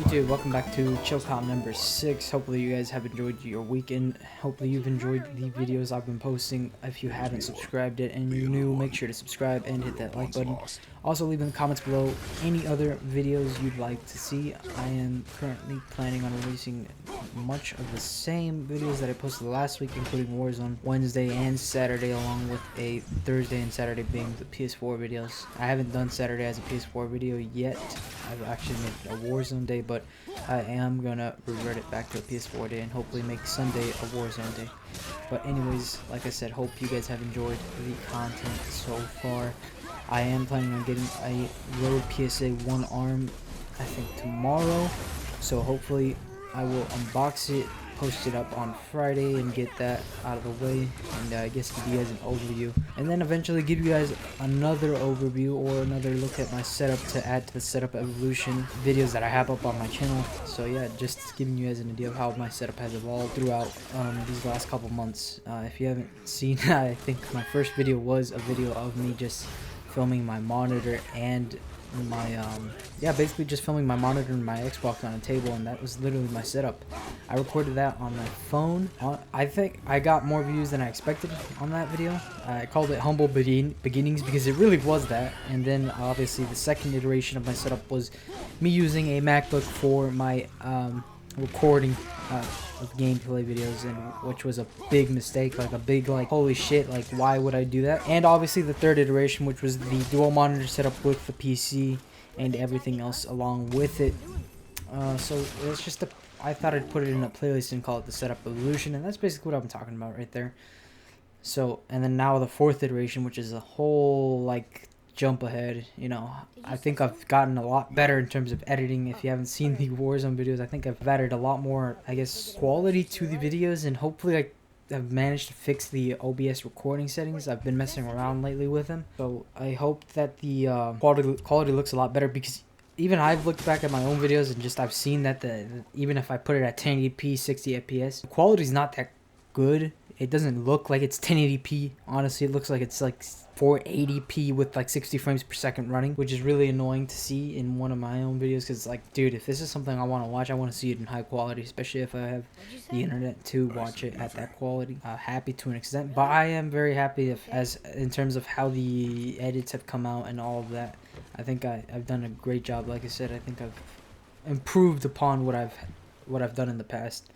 YouTube, welcome back to Comm number 6. Hopefully you guys have enjoyed your weekend. Hopefully you've enjoyed the videos I've been posting. If you haven't subscribed yet and you're new, make sure to subscribe and hit that like button. Also leave in the comments below any other videos you'd like to see. I am currently planning on releasing much of the same videos that I posted last week, including Warzone Wednesday and Saturday, along with a Thursday and Saturday being the PS4 videos. I haven't done Saturday as a PS4 video yet. I've actually made a Warzone day, but I am gonna revert it back to a PS4 day and hopefully make Sunday a Warzone day. But anyways, like I said, hope you guys have enjoyed the content so far. I am planning on getting a Rogue PSA 1 arm, I think tomorrow, so hopefully I will unbox it, post it up on Friday and get that out of the way, and I guess give you guys an overview, and then eventually give you guys another overview or another look at my setup to add to the setup evolution videos that I have up on my channel. So yeah, just giving you guys an idea of how my setup has evolved throughout these last couple months. If you haven't seen I think my first video was a video of me just filming my monitor and my basically just filming my monitor and my Xbox on a table, and that was literally my setup. I recorded that on my phone. I think I got more views than I expected on that video. I called it Humble Beginnings because it really was that. And then obviously the second iteration of my setup was me using a MacBook for my recording of gameplay videos, and which was a big mistake, like a big holy shit, like why would I do that? And obviously the third iteration, which was the dual monitor setup with the PC and everything else along with it. So it's just I thought I'd put it in a playlist and call it the setup evolution, and that's basically what I'm talking about right there. So, and then now the fourth iteration, which is a whole jump ahead. You know, I think I've gotten a lot better in terms of editing. If you haven't seen the Warzone videos, I think I've added a lot more, I guess, quality to the videos, and hopefully I've managed to fix the OBS recording settings. I've been messing around lately with them, so I hope that the quality looks a lot better, because even I've looked back at my own videos and just I've seen that even if I put it at 1080p 60 FPS, the quality's not that good. It doesn't look like it's 1080p. Honestly, it looks like it's 480p with 60 frames per second running, which is really annoying to see in one of my own videos, because dude, if this is something I want to watch, I want to see it in high quality, especially if I have the internet to watch it at that quality. Happy to an extent, but I am very happy in terms of how the edits have come out and all of that. I think I've done a great job. Like I said, I think I've improved upon what I've done in the past.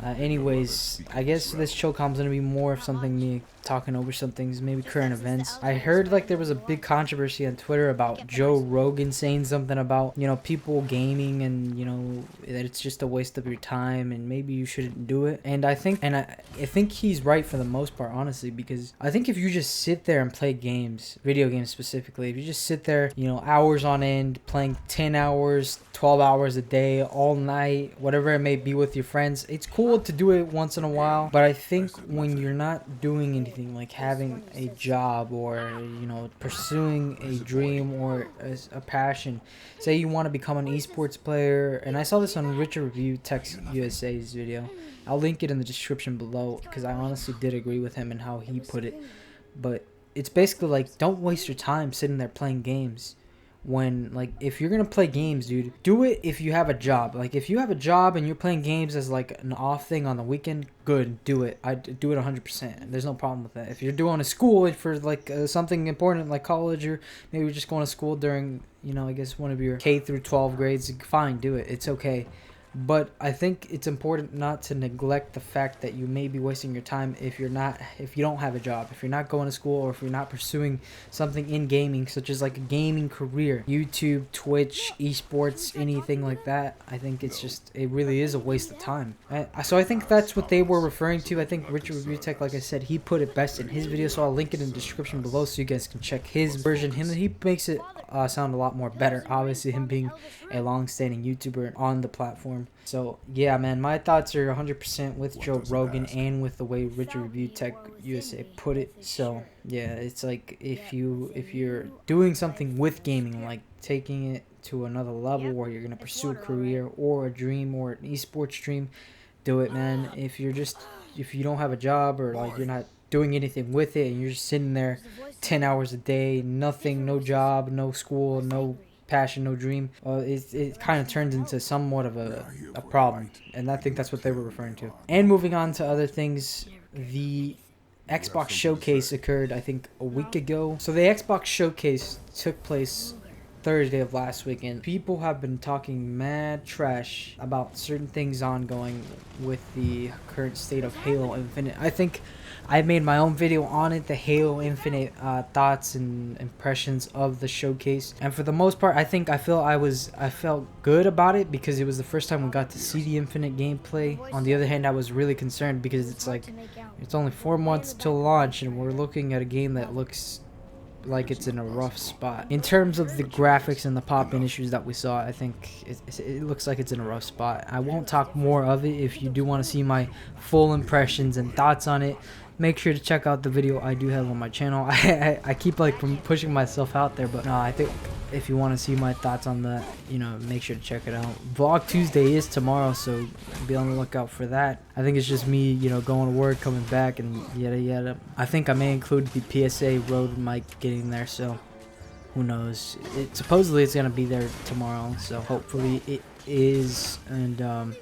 Anyways, I guess this Comm's gonna be more of something me talking over some things, maybe current events. I heard there was a big controversy on Twitter about Joe Rogan saying something about, you know, people gaming and, you know, that it's just a waste of your time and maybe you shouldn't do it. And I think he's right for the most part, honestly, because I think if you just sit there and play games, video games specifically, if you just sit there, you know, hours on end, playing 10 hours, 12 hours a day, all night, whatever it may be with your friends, it's cool to do it once in a while. But I think when you're not doing anything, like having a job or, you know, pursuing a dream or a passion, say you want to become an esports player, and I saw this on Richard Review Tech USA's video. I'll link it in the description below, because I honestly did agree with him and how he put it. But it's basically don't waste your time sitting there playing games. When if you're gonna play games, dude, do it if you have a job. If you have a job and you're playing games as an off thing on the weekend, good, do it. I do it 100%. There's no problem with that. If you're doing a school for something important like college, or maybe you're just going to school during, you know, I guess one of your K through 12 grades, fine, do it. It's okay. But I think it's important not to neglect the fact that you may be wasting your time if you don't have a job, if you're not going to school, or if you're not pursuing something in gaming, such as a gaming career, YouTube, Twitch, esports, anything like that. I think it really is a waste of time. So I think that's what they were referring to. I think Richard Review Tech, like I said, he put it best in his video, so I'll link it in the description below so you guys can check his version. He makes it sound a lot more better, obviously, him being a long-standing YouTuber on the platform. So yeah, man, my thoughts are 100% with Joe Rogan and with the way Richard Review Tech USA put it. So yeah, it's if you're doing something with gaming, taking it to another level where you're gonna pursue a career or a dream or an esports dream, do it, man. If you don't have a job, or you're not doing anything with it and you're just sitting there 10 hours a day, nothing, no job, no school, no passion, no dream, it kind of turns into somewhat of a problem. And I think that's what they were referring to. And moving on to other things, the Xbox Showcase occurred, I think, a week ago. So the Xbox Showcase took place Thursday of last weekend. People have been talking mad trash about certain things ongoing with the current state of Halo Infinite. I think I made my own video on it, the Halo Infinite thoughts and impressions of the showcase. And for the most part, I felt good about it because it was the first time we got to see the Infinite gameplay. On the other hand, I was really concerned because it's like it's only 4 months till launch and we're looking at a game that looks like it's in a rough spot. In terms of the graphics and the pop-in issues that we saw, I think it looks like it's in a rough spot. I won't talk more of it. If you do want to see my full impressions and thoughts on it, make sure to check out the video I do have on my channel. I keep like pushing myself out there, but I think if you want to see my thoughts on that, you know, make sure to check it out. Vlog Tuesday is tomorrow, so be on the lookout for that. I think it's just me, you know, going to work, coming back, and yada yada. I think I may include the PSA Rode mic getting there, so who knows. Supposedly it's gonna be there tomorrow, so hopefully it is. And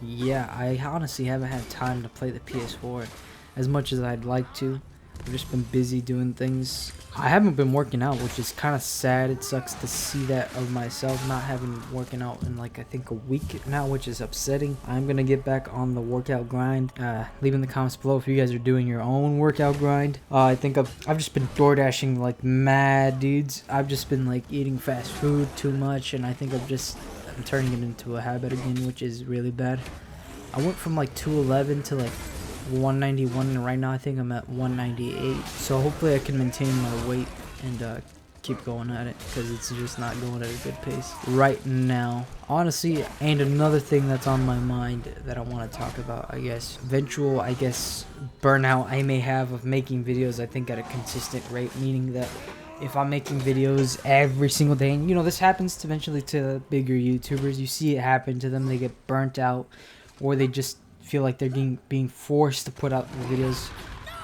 yeah, I honestly haven't had time to play the PS4 as much as I'd like to. I've just been busy doing things. I haven't been working out, which is kind of sad. It sucks to see that of myself, not having working out in like I think a week now, which is upsetting. I'm gonna get back on the workout grind. Leave in the comments below if you guys are doing your own workout grind. I think I've just been door dashing like mad, dudes. I've just been like eating fast food too much, and I think I'm turning it into a habit again, which is really bad. I went from like 211 to like 191, and right now I think I'm at 198, so hopefully I can maintain my weight and keep going at it, because it's just not going at a good pace right now, honestly. And another thing that's on my mind that I want to talk about, I guess, eventual burnout I may have of making videos, I think, at a consistent rate, meaning that if I'm making videos every single day, and you know, this happens eventually to bigger YouTubers, you see it happen to them, they get burnt out, or they just feel like they're being forced to put out the videos.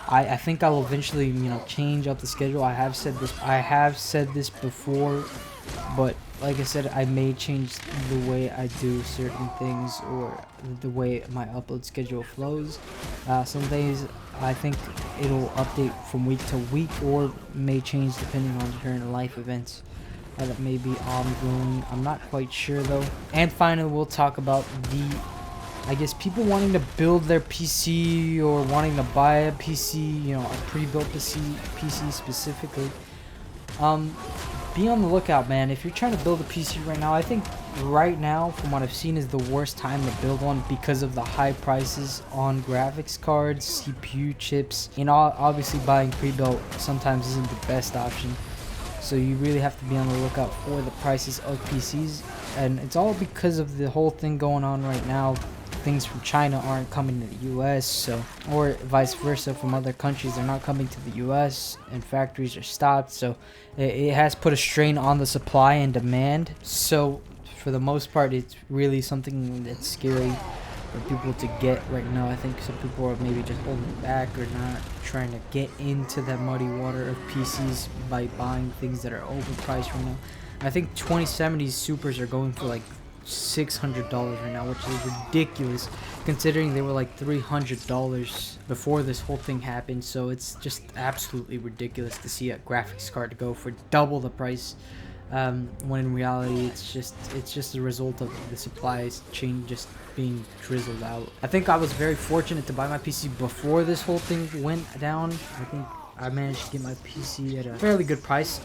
I think I'll eventually, you know, change up the schedule. I have said this before, but like I said, I may change the way I do certain things or the way my upload schedule flows. Some days I think it'll update from week to week, or may change depending on current life events that may be ongoing. I'm not quite sure though. And finally, we'll talk about I guess people wanting to build their PC or wanting to buy a PC, you know, a pre-built PC specifically. Be on the lookout, man. If you're trying to build a PC right now, I think right now, from what I've seen, is the worst time to build one because of the high prices on graphics cards, CPU chips, and obviously buying pre-built sometimes isn't the best option. So you really have to be on the lookout for the prices of PCs, and it's all because of the whole thing going on right now. Things from China aren't coming to the US, so, or vice versa, from other countries they're not coming to the US, and factories are stopped, so it has put a strain on the supply and demand. So for the most part, it's really something that's scary for people to get right now. I think some people are maybe just holding back or not trying to get into that muddy water of PCs by buying things that are overpriced right now. I think 2070 Supers are going for like $600 right now, which is ridiculous considering they were like $300 before this whole thing happened. So it's just absolutely ridiculous to see a graphics card go for double the price, when in reality it's just a result of the supply chain just being drizzled out. I think I was very fortunate to buy my PC before this whole thing went down. I think I managed to get my PC at a fairly good price.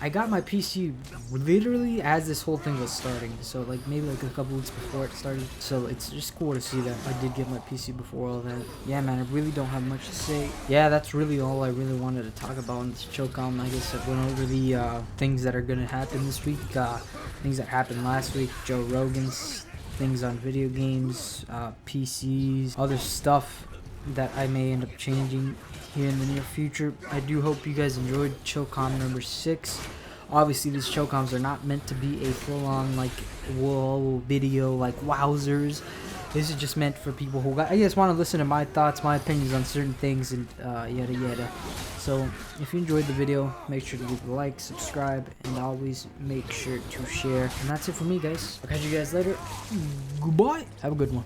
I got my PC literally as this whole thing was starting, so like maybe like a couple weeks before it started. So it's just cool to see that I did get my PC before all that. Yeah, man, I really don't have much to say. Yeah, that's really all I really wanted to talk about in this ChillComm. I guess I went over the things that are gonna happen this week, things that happened last week, Joe Rogan's things on video games, PCs, other stuff that I may end up changing here in the near future. I do hope you guys enjoyed ChillComm number 6. Obviously, these ChillComms are not meant to be a full-on like whoa video like wowzers. This is just meant for people who I guess want to listen to my thoughts, my opinions on certain things, and yada yada. So if you enjoyed the video, make sure to leave a like, subscribe, and always make sure to share. And that's it for me, guys. I'll catch you guys later. Goodbye. Have a good one.